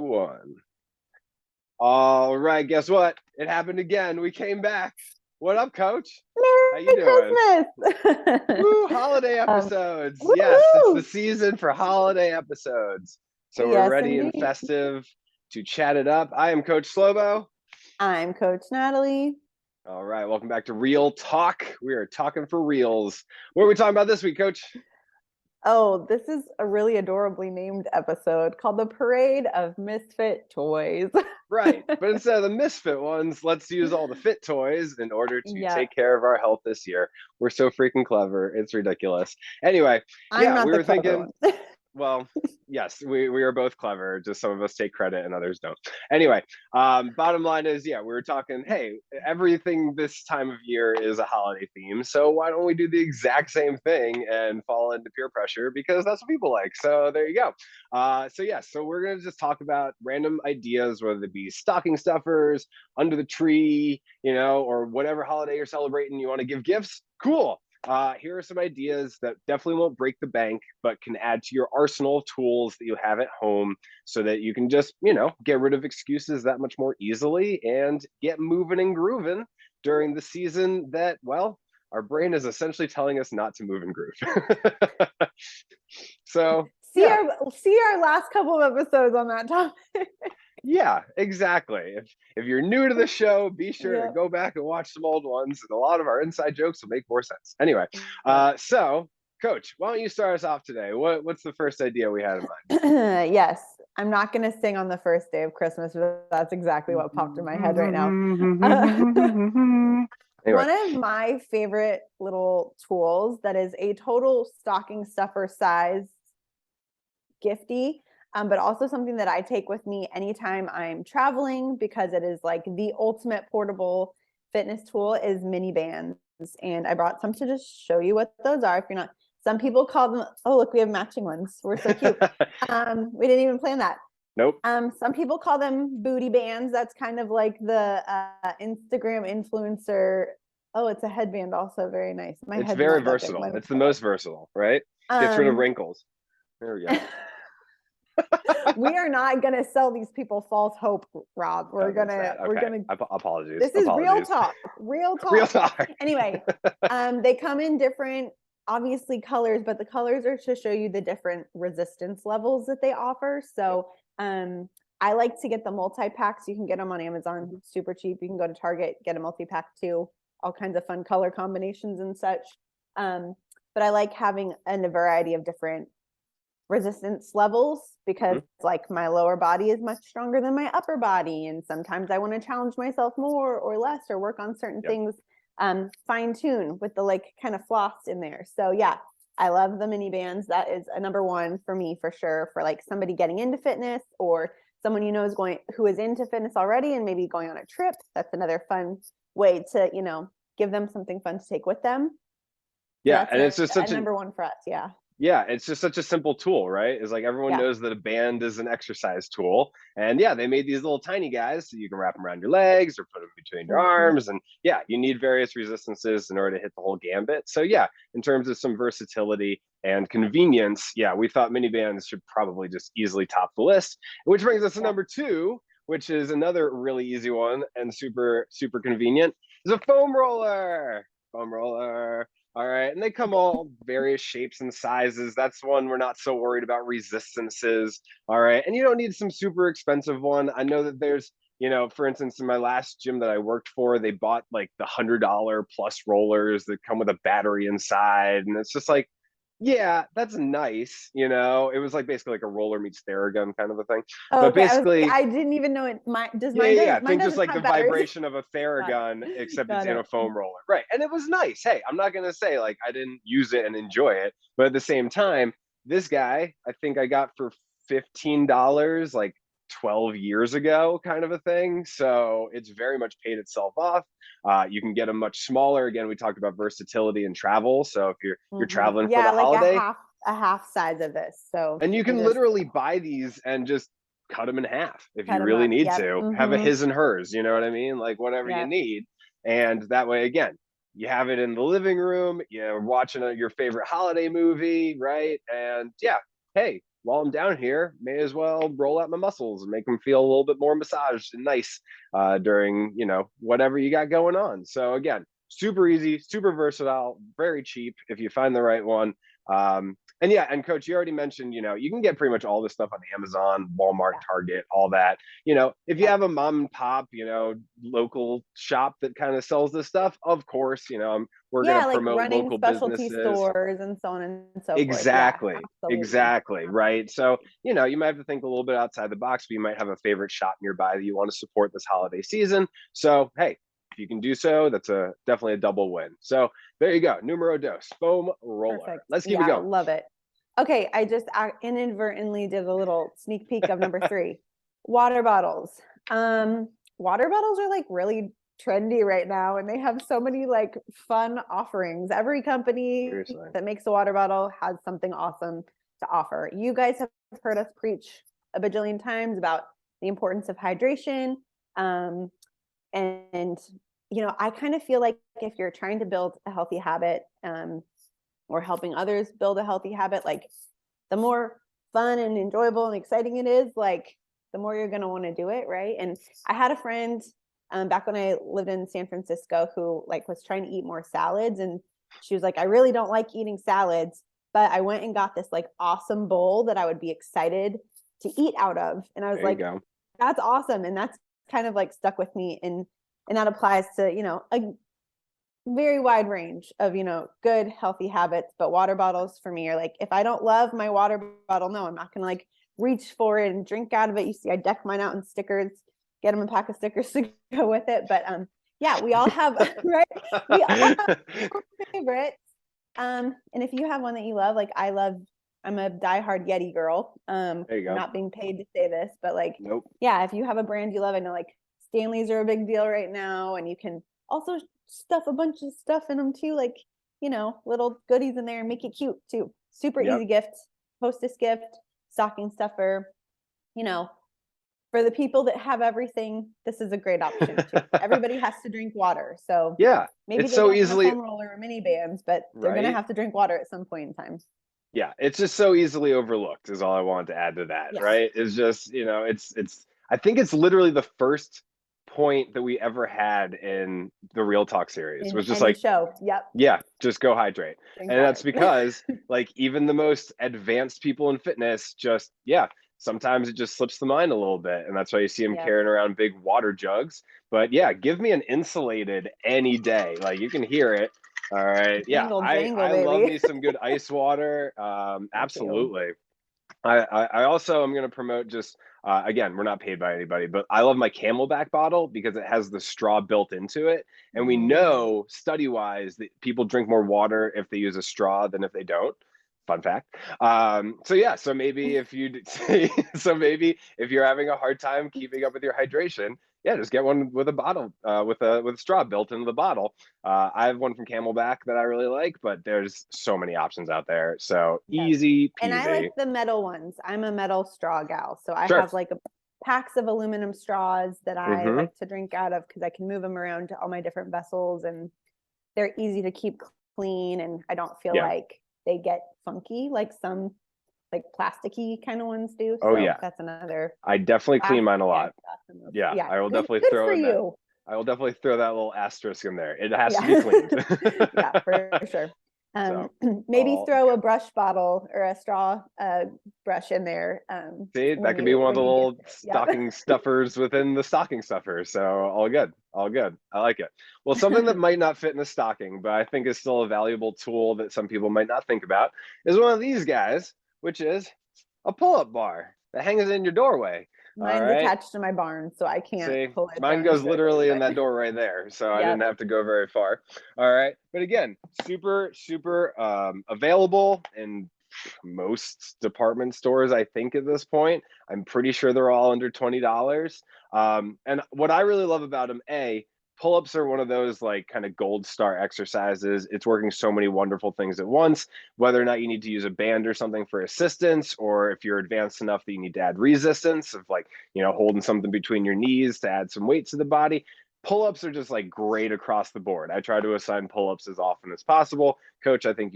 One. All right, guess what? It happened again. We came back. What up, Coach? How you doing? Merry Christmas! Woo, holiday episodes. Yes, it's the Woo! season for holiday episodes. So we're Yes, ready and indeed. festive to chat it up. I am Coach Slobo. I'm Coach Natalie. All right, welcome back to Real Talk. We are talking for reals. What are we talking about this week, Coach? Oh, this is a really adorably named episode called The Parade of Misfit Toys. Right, but instead of the misfit ones, let's use all the fit toys in order to Yeah, take care of our health this year. We're so freaking clever. It's ridiculous. Anyway, I'm yeah, not we the were clever thinking, one. well, yes, we are both clever. Just some of us take credit and others don't. Anyway, bottom line is, yeah, we were talking, hey, everything this time of year is a holiday theme. So why don't we do the exact same thing and fall into peer pressure? Because that's what people like. So there you go. So we're going to just talk about random ideas, whether it be stocking stuffers, under the tree, or whatever holiday you're celebrating, you want to give gifts. Cool. Here are some ideas that definitely won't break the bank, but can add to your arsenal of tools that you have at home so that you can just, get rid of excuses that much more easily and get moving and grooving during the season that, well, our brain is essentially telling us not to move and groove. So, See yeah. our last couple of episodes on that topic. Yeah, exactly. If you're new to the show, be sure to Yeah. go back and watch some old ones, and a lot of our inside jokes will make more sense. Anyway, Yeah. so Coach, why don't you start us off today? What's the first idea we had in Yes, I'm not going to sing on the first day of Christmas, but that's exactly what popped in my head right now. mind? Anyway, One of my favorite little tools that is a total stocking stuffer size gifty, but also something that I take with me anytime I'm traveling because it is like the ultimate portable fitness tool is mini bands. And I brought some to just show you what those are. If you're not, some people call them, oh, look, we have matching ones. We're so cute. We didn't even plan that. nope. Some people call them booty bands. That's kind of like the Instagram influencer. Oh, it's a headband also. Very nice. My It's head's very not that big. versatile. It's the most versatile, right? Gets rid of wrinkles. There we go. We are not going to sell these people false hope, Rob. We're going to, Apologies. this is real talk, real talk. Real talk. Anyway, they come in different, obviously colors, but the colors are to show you the different resistance levels that they offer. So, I like to get the multi-packs. You can get them on Amazon, super cheap. You can go to Target, get a multi-pack too, all kinds of fun color combinations and such. But I like having a variety of different resistance levels because like my lower body is much stronger than my upper body, and sometimes I want to challenge myself more or less or work on certain things, fine tune with the like kind of floss in there. So yeah, I love the mini bands. That is a number one for me for sure, for like somebody getting into fitness or someone who is into fitness already and maybe going on a trip. That's another fun way to give them something fun to take with them. Yeah, so and it's just such a number one for us. Yeah, it's just such a simple tool, right? It's like everyone knows that a band is an exercise tool. And yeah, they made these little tiny guys so you can wrap them around your legs or put them between your arms. And yeah, you need various resistances in order to hit the whole gambit. So yeah, in terms of some versatility and convenience, yeah, we thought mini bands should probably just easily top the list. Which brings us to number two, which is another really easy one and super, super convenient, is a foam roller. Foam roller. All right. And they come all various shapes and sizes. That's one we're not so worried about resistances. All right. And you don't need some super expensive one. I know that there's, for instance, in my last gym that I worked for, they bought like the $100 plus rollers that come with a battery inside. And it's just like, yeah, that's nice. It was like basically like a roller meets Theragun kind of a thing. Oh, But okay. basically, I didn't even know it. Mine Think just doesn't like the have batteries. vibration of a Theragun, except it's Got in it. a foam roller. Right. And it was nice. Hey, I'm not going to say like I didn't use it and enjoy it. But at the same time, this guy, I think I got for $15 like 12 years ago, kind of a thing. So it's very much paid itself off. You can get them much smaller. Again, we talked about versatility and travel. So if you're traveling for the like holiday, a half size of this. So and you can literally buy these and just cut them in half if you cut 'em really up. need Yep. to. Have a his and hers, you know what I mean? Like whatever you Yep. need. And that way, again, you have it in the living room, you're watching your favorite holiday movie, right? And yeah, hey, while I'm down here, may as well roll out my muscles and make them feel a little bit more massaged and nice during, whatever you got going on. So again, super easy, super versatile, very cheap if you find the right one. And yeah, and coach, you already mentioned, you can get pretty much all this stuff on Amazon, Walmart, Target, all that. If you have a mom and pop, local shop that kind of sells this stuff, of course, we're going to like promote running local specialty businesses. stores and so on and so forth. Exactly. Absolutely. Exactly. Right. So, you might have to think a little bit outside the box, but you might have a favorite shop nearby that you want to support this holiday season. So, hey, if you can do so, that's definitely a double win. So there you go. Numero dos, foam roller. Perfect. Let's keep it going. Love it. Okay, I just inadvertently did a little sneak peek of number 3, water bottles. Water bottles are like really trendy right now, and they have so many like fun offerings. Every company Seriously. that makes a water bottle has something awesome to offer. You guys have heard us preach a bajillion times about the importance of hydration. And I kind of feel like if you're trying to build a healthy habit, or helping others build a healthy habit, like the more fun and enjoyable and exciting it is, like the more you're going to want to do it. Right. And I had a friend back when I lived in San Francisco who like was trying to eat more salads. And she was like, I really don't like eating salads, but I went and got this like awesome bowl that I would be excited to eat out of. And I was like, that's awesome. And that's kind of like stuck with me. And that applies to, a very wide range of, good, healthy habits. But water bottles for me are like, if I don't love my water bottle, no, I'm not going to like reach for it and drink out of it. You see, I deck mine out in stickers, get them a pack of stickers to go with it. But yeah, we all have, right? We all have favorites. And if you have one that you love, like I'm a diehard Yeti girl. There you go. Not being paid to say this, but like, nope. Yeah, if you have a brand you love, I know like Stanleys are a big deal right now, and you can also stuff a bunch of stuff in them too, like little goodies in there, and make it cute too. Super easy gift, hostess gift, stocking stuffer. For the people that have everything, this is a great option too. Everybody has to drink water, so maybe it's they so don't easily have a foam roller or mini bands, but they're gonna have to drink water at some point in time. Yeah, it's just so easily overlooked is all I wanted to add to that, right? It's just, it's I think it's literally the first point that we ever had in the Real Talk series. It was just like show. Yeah, just go hydrate. Drink and water. That's because like even the most advanced people in fitness just sometimes it just slips the mind a little bit, and that's why you see them carrying around big water jugs. But yeah, give me an insulated any day. Like you can hear it. All right. Jangle, I love me some good ice water. Absolutely. I also am going to promote just, again, we're not paid by anybody, but I love my Camelback bottle because it has the straw built into it. And we know study-wise that people drink more water if they use a straw than if they don't. Fun fact. So maybe if you're having a hard time keeping up with your hydration, just get one with a bottle, with a straw built into the bottle. I have one from Camelback that I really like, but there's so many options out there. So easy peasy. And I like the metal ones. I'm a metal straw gal, so I have like packs of aluminum straws that I like to drink out of because I can move them around to all my different vessels, and they're easy to keep clean, and I don't feel like they get funky like some like plasticky kind of ones do. So that's another. I definitely clean mine a lot. I will definitely throw in that. I will definitely throw that little asterisk in there. It has to be cleaned. Yeah, for sure. Maybe throw a brush bottle or a straw brush in there. See, that could be one of the little stocking stuffers within the stocking stuffer. So all good. I like it. Well, something that might not fit in a stocking, but I think is still a valuable tool that some people might not think about is one of these guys, which is a pull-up bar that hangs in your doorway. Mine's attached to my barn, so I can't pull it. Mine goes literally in that door right there, so I didn't have to go very far. All right, but again, super available in most department stores, I think, at this point. I'm pretty sure they're all under $20. And what I really love about them, pull-ups are one of those like kind of gold star exercises. It's working so many wonderful things at once, whether or not you need to use a band or something for assistance, or if you're advanced enough that you need to add resistance of like, holding something between your knees to add some weight to the body. Pull-ups are just like great across the board. I try to assign pull-ups as often as possible. Coach, I think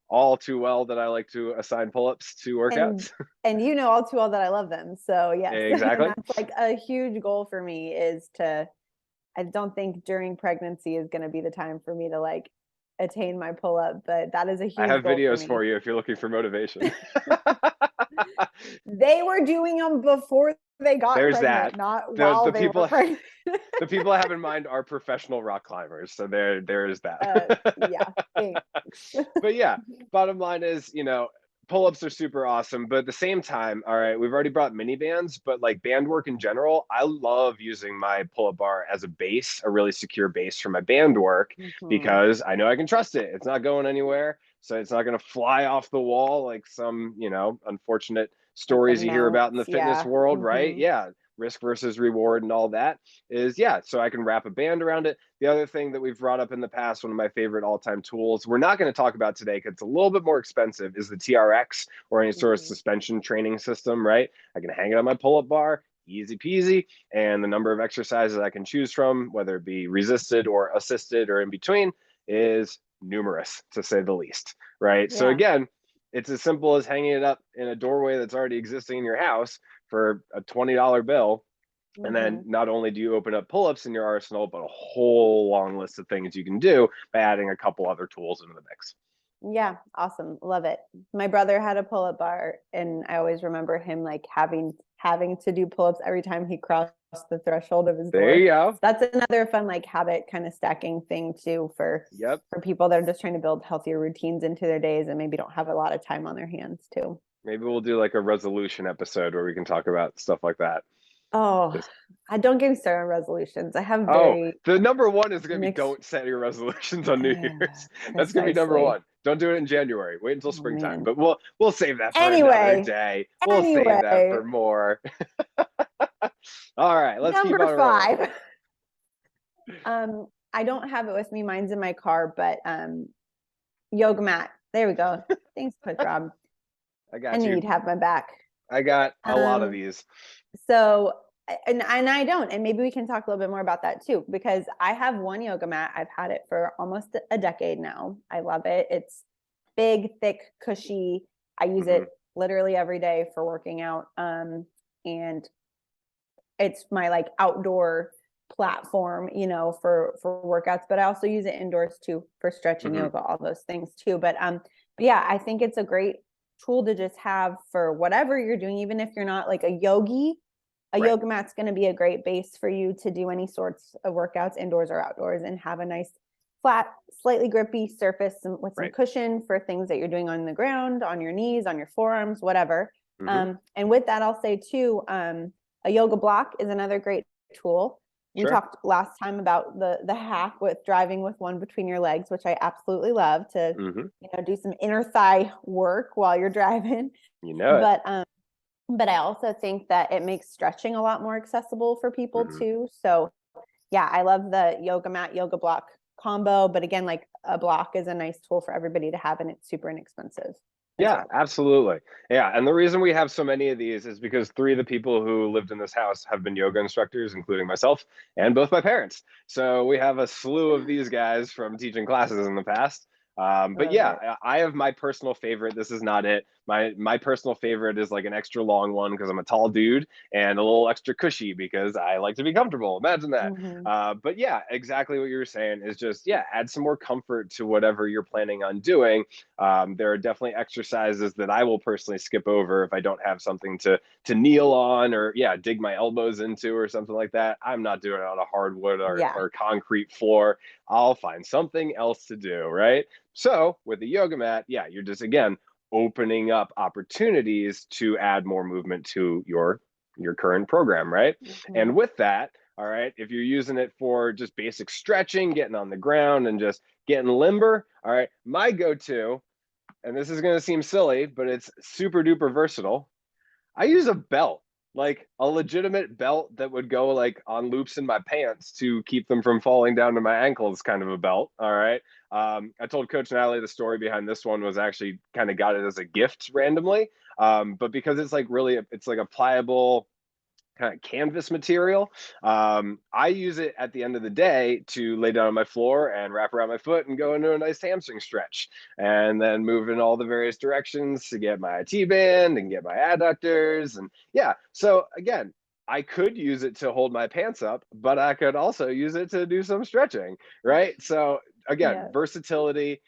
all too well that I like to assign pull-ups to And workouts. you know all too well that I love them. So yes, and Exactly. that's like a huge goal for me is to, I don't think during pregnancy is going to be the time for me to like attain my pull up, but that is a I huge have goal for videos me. for you if you're looking for motivation. They were doing them before they got There's that. pregnant, not The while they were people pregnant. the people I have in mind are professional rock climbers. So there is that. Yeah, thanks. But yeah, bottom line is, pull-ups are super awesome, but at the same time, all right, we've already brought mini bands, but like band work in general, I love using my pull-up bar as a base, a really secure base for my band work, Mhm. because I know I can trust it. It's not going anywhere, so it's not going to fly off the wall like some, unfortunate Like the stories you hear about in the mounts, fitness yeah. world, right? Hmm. Yeah, risk versus reward and all that is, yeah, so I can wrap a band around it. The other thing that we've brought up in the past, one of my favorite all-time tools, we're not going to talk about today because it's a little bit more expensive, is the TRX, or any sort of Hmm. suspension training system, right? I can hang it on my pull-up bar, easy peasy, and the number of exercises I can choose from, whether it be resisted or assisted or in between, is numerous, to say the least, right? So Yeah. again, it's as simple as hanging it up in a doorway that's already existing in your house for a $20 bill. And then Hmm. not only do you open up pull-ups in your arsenal, but a whole long list of things you can do by adding a couple other tools into the mix. Yeah, awesome. Love it. My brother had a pull-up bar and I always remember him like having to do pull-ups every time he crossed the threshold of his There door. you go. So that's another fun like habit kind of stacking thing too Yep. for people that are just trying to build healthier routines into their days and maybe don't have a lot of time on their hands too. Maybe we'll do like a resolution episode where we can talk about stuff like that. Oh, Just, I don't get me started on resolutions. I have oh, very the number one is going to be mixed don't set your resolutions on New Year's. That's going to be number precisely. one. Don't do it in January. Wait until Oh springtime. man. But we'll save that for another Anyway, day. We'll save that anyway, for more. All right, let's keep number on rolling. 5. I don't have it with me. Mine's in my car, but yoga mat. There we go. Thanks, Coach Rob. I I got knew you. you'd have my back. I got a lot of Um, these. so and I don't, and maybe we can talk a little bit more about that too, because I have one yoga mat. I've had it for almost a decade now. I love it. It's big, thick, cushy. I use Mm-hmm. it literally every day for working out. And it's my like outdoor platform, for workouts, but I also use it indoors too for stretching, Mm-hmm. yoga, all those things too. But yeah, I think it's a great tool to just have for whatever you're doing, even if you're not like a yogi. A Right. yoga mat's going to be a great base for you to do any sorts of workouts indoors or outdoors and have a nice flat, slightly grippy surface with some Right. cushion for things that you're doing on the ground, on your knees, on your forearms, whatever. Mm-hmm. And with that, I'll say too, a yoga block is another great tool. We Sure. talked last time about the hack with driving with one between your legs, which I absolutely love to, Mm-hmm. do some inner thigh work while you're driving. You know it. But I also think that it makes stretching a lot more accessible for people Mm-hmm. too. So yeah, I love the yoga mat, yoga block combo. But again, like a block is a nice tool for everybody to have and it's super inexpensive as Yeah, well. absolutely. Yeah, and the reason we have so many of these is because three of the people who lived in this house have been yoga instructors, including myself and both my parents. So we have a slew of these guys from teaching classes in the past. But Love yeah, it. I have my personal favorite. This is not it. My personal favorite is like an extra long one because I'm a tall dude, and a little extra cushy because I like to be comfortable. Imagine that. Mm-hmm. But yeah, exactly what you were saying is just, yeah, add some more comfort to whatever you're planning on doing. There are definitely exercises that I will personally skip over if I don't have something to kneel on, or yeah, dig my elbows into or something like that. I'm not doing it on a hardwood Yeah. or concrete floor. I'll find something else to do, right? So with the yoga mat, yeah, you're just again opening up opportunities to add more movement to your current program, right? Mm-hmm. And with that, all right, if you're using it for just basic stretching, getting on the ground and just getting limber, all right, my go-to, and this is going to seem silly, but it's super duper versatile. I use a belt, like a legitimate belt that would go like on loops in my pants to keep them from falling down to my ankles, kind of a belt. All right. I told Coach Natalie the story behind this one was actually kind of got it as a gift randomly. But because it's like really, it's like a pliable, kind of canvas material. I use it at the end of the day to lay down on my floor and wrap around my foot and go into a nice hamstring stretch, and then move in all the various directions to get my IT band and get my adductors. And yeah, so again, I could use it to hold my pants up, but I could also use it to do some stretching, right? So again, Yeah. versatility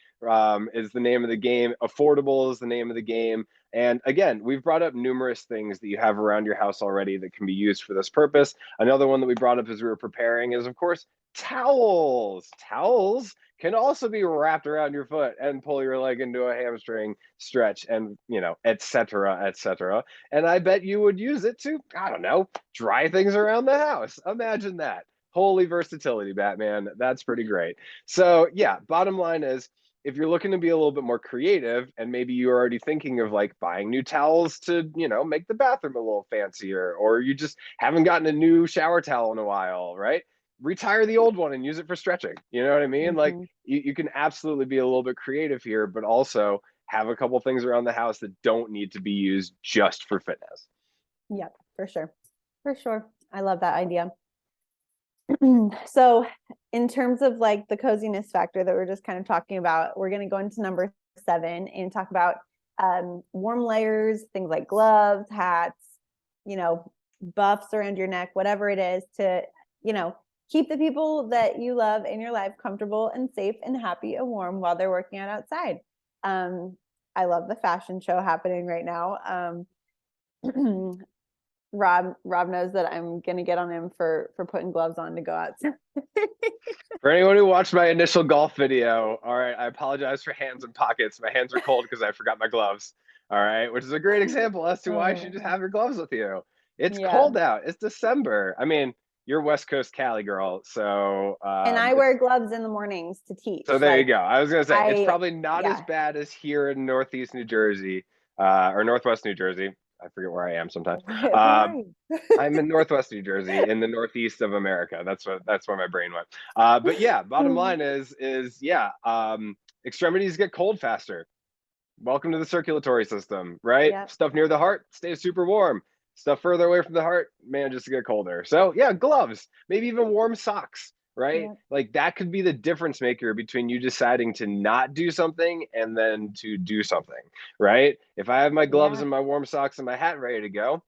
is the name of the game. Affordable is the name of the game. And again, we've brought up numerous things that you have around your house already that can be used for this purpose. Another one that we brought up as we were preparing is, of course, towels. Towels can also be wrapped around your foot and pull your leg into a hamstring stretch, and, you know, et cetera, et cetera. And I bet you would use it to, I don't know, dry things around the house. Imagine that. Holy versatility, Batman. That's pretty great. So, yeah, bottom line is, if you're looking to be a little bit more creative, and maybe you're already thinking of like buying new towels to, you know, make the bathroom a little fancier, or you just haven't gotten a new shower towel in a while, right? Retire the old one and use it for stretching. You know what I mean? Like, Hmm. you can absolutely be a little bit creative here, but also have a couple things around the house that don't need to be used just for fitness. Yep, for sure. For sure. I love that idea. So, in terms of like the coziness factor that we're just kind of talking about, we're going to go into number 7 and talk about warm layers, things like gloves, hats, you know, buffs around your neck, whatever it is to, you know, keep the people that you love in your life comfortable and safe and happy and warm while they're working out outside. I love the fashion show happening right now. Rob knows that I'm gonna get on him for putting gloves on to go outside. For anyone who watched my initial golf video, all right, I apologize for hands and pockets. My hands are cold because I forgot my gloves. All right, which is a great example as to why you should just Oh, have your gloves with you. It's yeah. cold out. It's December. I mean, you're West Coast Cali girl, so And I wear gloves in the mornings to teach. so there you Like go. I was gonna say it's I, probably not as yeah. bad as here in Northeast New Jersey, or Northwest New Jersey. I forget where I am sometimes. Where Uh, are you? I'm in Northwest New Jersey, in the Northeast of America. That's where my brain went. But yeah, bottom line is yeah, extremities get cold faster. Welcome to the circulatory system, right? Yep. Stuff near the heart stays super warm. Stuff further away from the heart manages to get colder. So yeah, gloves, maybe even warm socks, right? Yep. Like that could be the difference maker between you deciding to not do something and then to do something, right? If I have my gloves Yeah. and my warm socks and my hat ready to go,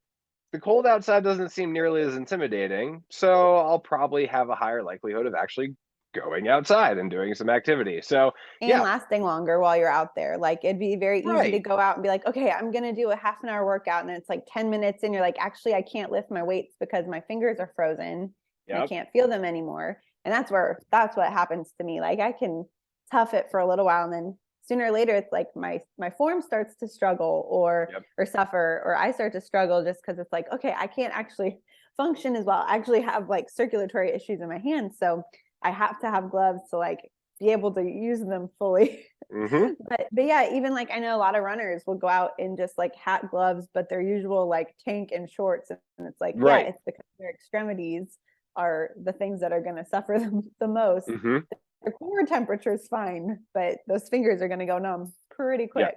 the cold outside doesn't seem nearly as intimidating, so I'll probably have a higher likelihood of actually going outside and doing some activity. So, And yeah, lasting longer while you're out there. Like it'd be very easy to right. go out and be like, okay, I'm gonna do a half an hour workout, and it's like 10 minutes, and you're like, actually, I can't lift my weights because my fingers are frozen and I Yep. can't feel them anymore. And that's what happens to me. Like I can tough it for a little while, and then sooner or later it's like my form starts to struggle Yep. or suffer, or I start to struggle just because it's like, okay, I can't actually function as well. I actually have like circulatory issues in my hands. So I have to have gloves to like be able to use them fully. Mm-hmm. But yeah, even like I know a lot of runners will go out in just like hat, gloves, but their usual like tank and shorts, and it's like, yeah, Right. it's because their extremities are the things that are going to suffer the most. Mm-hmm. Their core temperature is fine, but those fingers are going to go numb pretty Yeah. quick.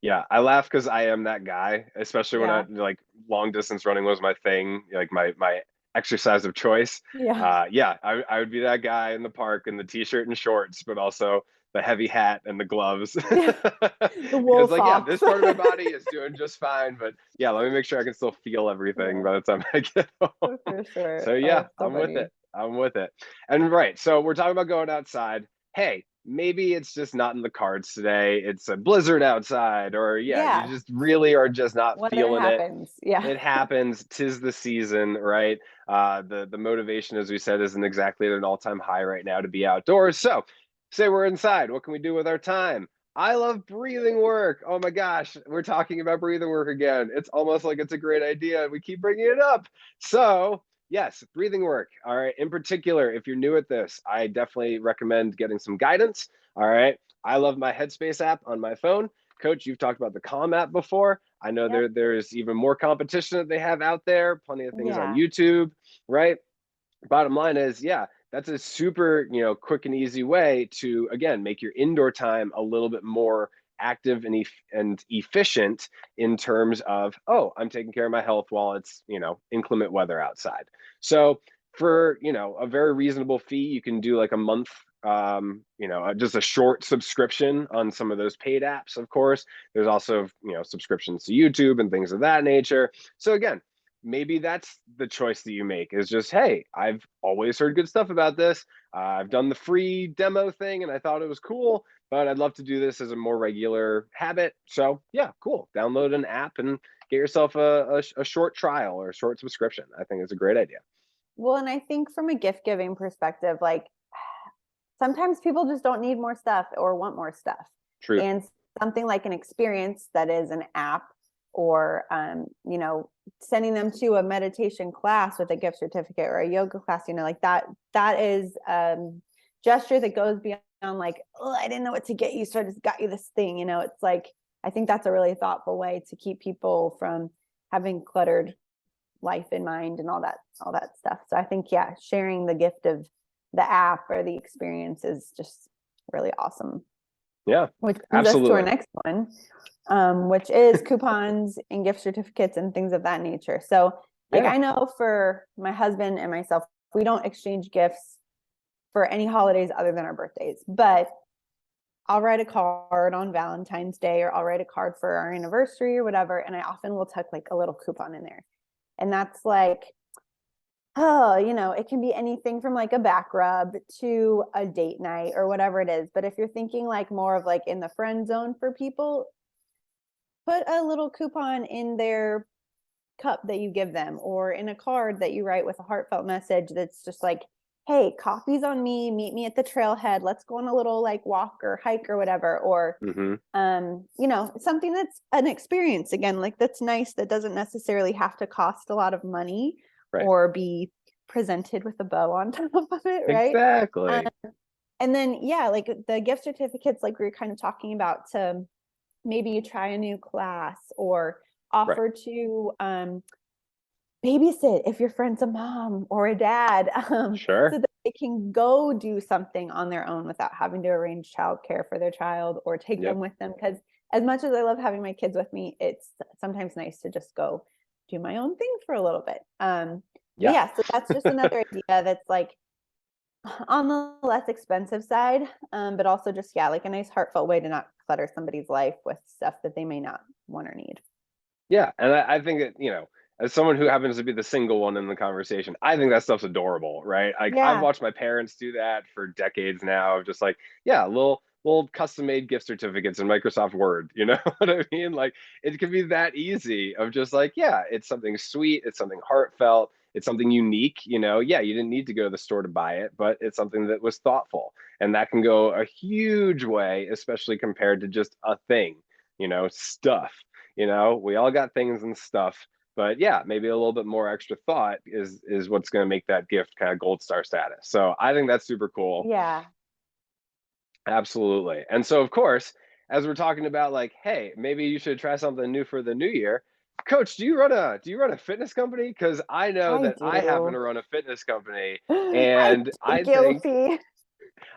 Yeah. I laugh because I am that guy, especially when I Yeah. like long distance running was my thing, like my exercise of choice. Yeah. Yeah, I would be that guy in the park in the t-shirt and shorts, but also the heavy hat and the gloves. Yeah. The wool Because like, yeah, socks. this part of my body is doing just fine, but yeah, let me make sure I can still feel everything Yeah, by the time I get home. for sure. So Oh, yeah, so I'm with funny. it. I'm with it. And right, so we're talking about going outside. Hey, maybe it's just not in the cards today. It's a blizzard outside, or yeah, you Yeah. just really are just not Weather feeling it. happens. Yeah. It happens. Tis the season, right? The motivation, as we said, isn't exactly at an all-time high right now to be outdoors. So, say we're inside. What can we do with our time? I love breathing work. Oh my gosh, we're talking about breathing work again. It's almost like it's a great idea. We keep bringing it up. So, yes, breathing work. All right. In particular, if you're new at this, I definitely recommend getting some guidance. All right. I love my Headspace app on my phone. Coach, you've talked about the Calm app before. I know Yep. there's even more competition that they have out there, plenty of things on Yeah. YouTube, right? Bottom line is, yeah, that's a super, quick and easy way to, again, make your indoor time a little bit more active and efficient in terms of, oh, I'm taking care of my health while it's, inclement weather outside. So for, a very reasonable fee, you can do like a month, just a short subscription on some of those paid apps. Of course, there's also, subscriptions to YouTube and things of that nature. So again, maybe that's the choice that you make, is just, hey, I've always heard good stuff about this. I've done the free demo thing and I thought it was cool, but I'd love to do this as a more regular habit. So yeah, cool. Download an app and get yourself a short trial or a short subscription. I think it's a great idea. Well, and I think from a gift giving perspective, like sometimes people just don't need more stuff or want more stuff. Truth. And something like an experience that is an app, or sending them to a meditation class with a gift certificate, or a yoga class, like that is gesture that goes beyond like, oh, I didn't know what to get you, so I just got you this thing. It's like, I think that's a really thoughtful way to keep people from having cluttered life in mind and all that stuff. So I think, yeah, sharing the gift of the app or the experience is just really awesome. Yeah, which brings us to our next one, which is coupons and gift certificates and things of that nature. So like, I know for my husband and myself, we don't exchange gifts for any holidays other than our birthdays, but I'll write a card on Valentine's Day, or I'll write a card for our anniversary or whatever. And I often will tuck like a little coupon in there. And that's like, oh, it can be anything from like a back rub to a date night or whatever it is. But if you're thinking like more of like in the friend zone for people, put a little coupon in their cup that you give them, or in a card that you write with a heartfelt message that's just like, hey, coffee's on me, meet me at the trailhead, let's go on a little like walk or hike or whatever. Or something that's an experience, again, like that's nice, that doesn't necessarily have to cost a lot of money, or be presented with a bow on top of it, right? Exactly. And then like the gift certificates, like we were kind of talking about, to maybe you try a new class, or offer to babysit if your friend's a mom or a dad, Sure. so that they can go do something on their own without having to arrange childcare for their child or take them with them. Because as much as I love having my kids with me, it's sometimes nice to just go do my own thing for a little bit. So that's just another idea that's like on the less expensive side, but also just, like a nice heartfelt way to not clutter somebody's life with stuff that they may not want or need. Yeah, and I think that, as someone who happens to be the single one in the conversation, I think that stuff's adorable, right? Like I've watched my parents do that for decades now, just like, little custom made gift certificates in Microsoft Word, you know what I mean? Like it can be that easy of just like, it's something sweet, it's something heartfelt, it's something unique, you didn't need to go to the store to buy it, but it's something that was thoughtful. And that can go a huge way, especially compared to just a thing, stuff. We all got things and stuff, but maybe a little bit more extra thought is what's going to make that gift kind of gold star status. So I think that's super cool. Yeah, absolutely. And so of course, as we're talking about like, hey, maybe you should try something new for the new year. Coach, do you run a fitness company? Because I know that I happen to run a fitness company, and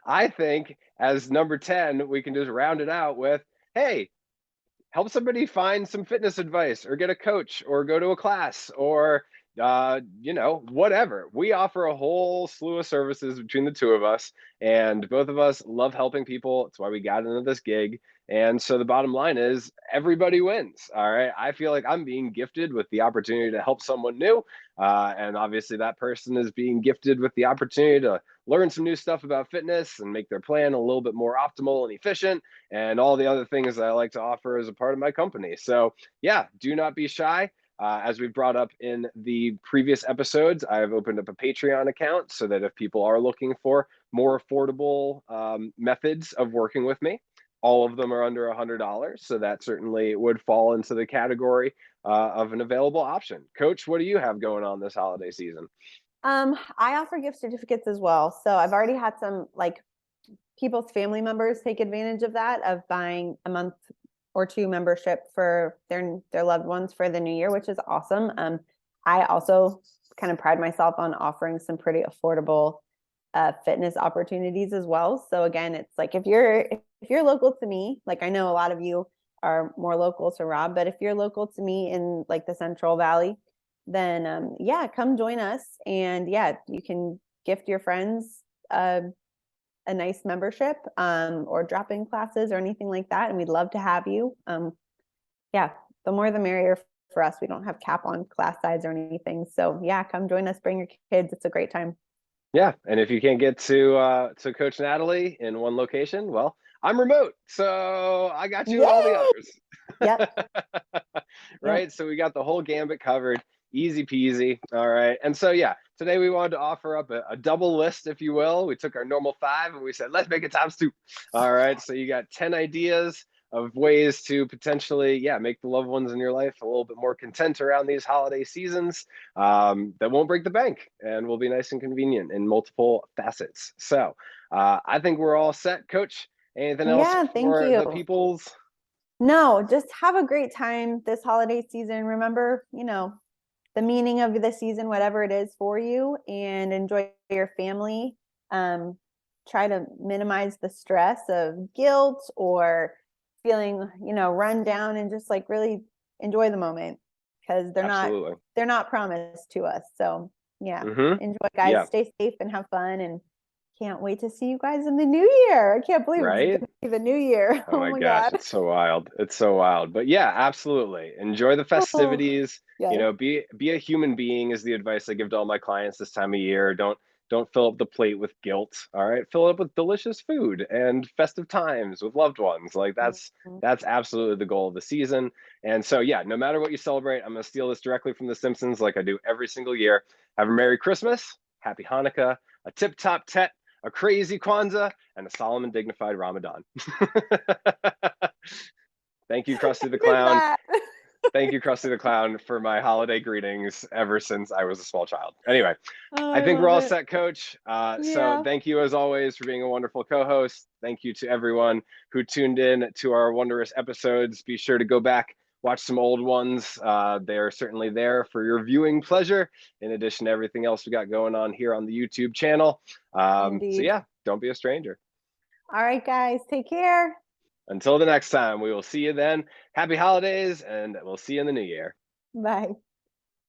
I think as number 10, we can just round it out with, hey, help somebody find some fitness advice, or get a coach, or go to a class, or whatever. We offer a whole slew of services between the two of us, and both of us love helping people. It's why we got into this gig. And so the bottom line is everybody wins. All right. I feel like I'm being gifted with the opportunity to help someone new. And obviously that person is being gifted with the opportunity to learn some new stuff about fitness and make their plan a little bit more optimal and efficient, and all the other things that I like to offer as a part of my company. So do not be shy. As we've brought up in the previous episodes, I've opened up a Patreon account so that if people are looking for more affordable methods of working with me, all of them are under $100. So that certainly would fall into the category of an available option. Coach, what do you have going on this holiday season? I offer gift certificates as well. So I've already had some like people's family members take advantage of that, of buying a month or two membership for their loved ones for the new year, which is awesome. I also kind of pride myself on offering some pretty affordable fitness opportunities as well. So again, it's like if you're local to me, like I know a lot of you are more local to Rob, but if you're local to me in like the Central Valley, then yeah, come join us. And yeah, you can gift your friends a nice membership or drop in classes or anything like that. And we'd love to have you. Yeah, the more the merrier for us. We don't have cap on class size or anything. So yeah, come join us, bring your kids. It's a great time. Yeah, and if you can't get to Coach Natalie in one location, well, I'm remote, so I got you in all the Yay! others. Yep. Right? Yep. So we got the whole gambit covered, easy peasy. All right. And so, yeah, today we wanted to offer up a double list, if you will. We took our normal 5 and we said, let's make it times 2. All right. So you got 10 ideas of ways to potentially, yeah, make the loved ones in your life a little bit more content around these holiday seasons, that won't break the bank and will be nice and convenient in multiple facets. So I think we're all set, Coach. Anything else Yeah, thank for the you. peoples? No, just have a great time this holiday season. Remember, the meaning of the season, whatever it is for you, and enjoy your family. Um, Try to minimize the stress of guilt or feeling, run down, and just like really enjoy the moment because Absolutely. they're not promised to us. So yeah, Mm-hmm. enjoy, guys. Yeah. Stay safe and have fun, and can't wait to see you guys in the new year. I can't believe it's Right? gonna be the new year. Oh Oh my my gosh, God. it's so wild. It's so wild. But yeah, absolutely. Enjoy the Oh, festivities. yes. Be a human being is the advice I give to all my clients this time of year. Don't fill up the plate with guilt. All right. Fill it up with delicious food and festive times with loved ones. Like Mhm. that's absolutely the goal of the season. And so yeah, no matter what you celebrate, I'm gonna steal this directly from The Simpsons like I do every single year. Have a Merry Christmas, Happy Hanukkah, a tip-top Tet, a crazy Kwanzaa, and a solemn and dignified Ramadan. Thank you, Krusty the Did Clown. that. Thank you, Krusty the Clown, for my holiday greetings ever since I was a small child. Anyway, Oh, I I think we're love all it. set, Coach. So Yeah. thank you, as always, for being a wonderful co-host. Thank you to everyone who tuned in to our wondrous episodes. Be sure to go back, watch some old ones. They are certainly there for your viewing pleasure, in addition to everything else we got going on here on the YouTube channel. So Indeed. yeah, don't be a stranger. All right, guys, take care. Until the next time, we will see you then. Happy holidays, and we'll see you in the new year. Bye.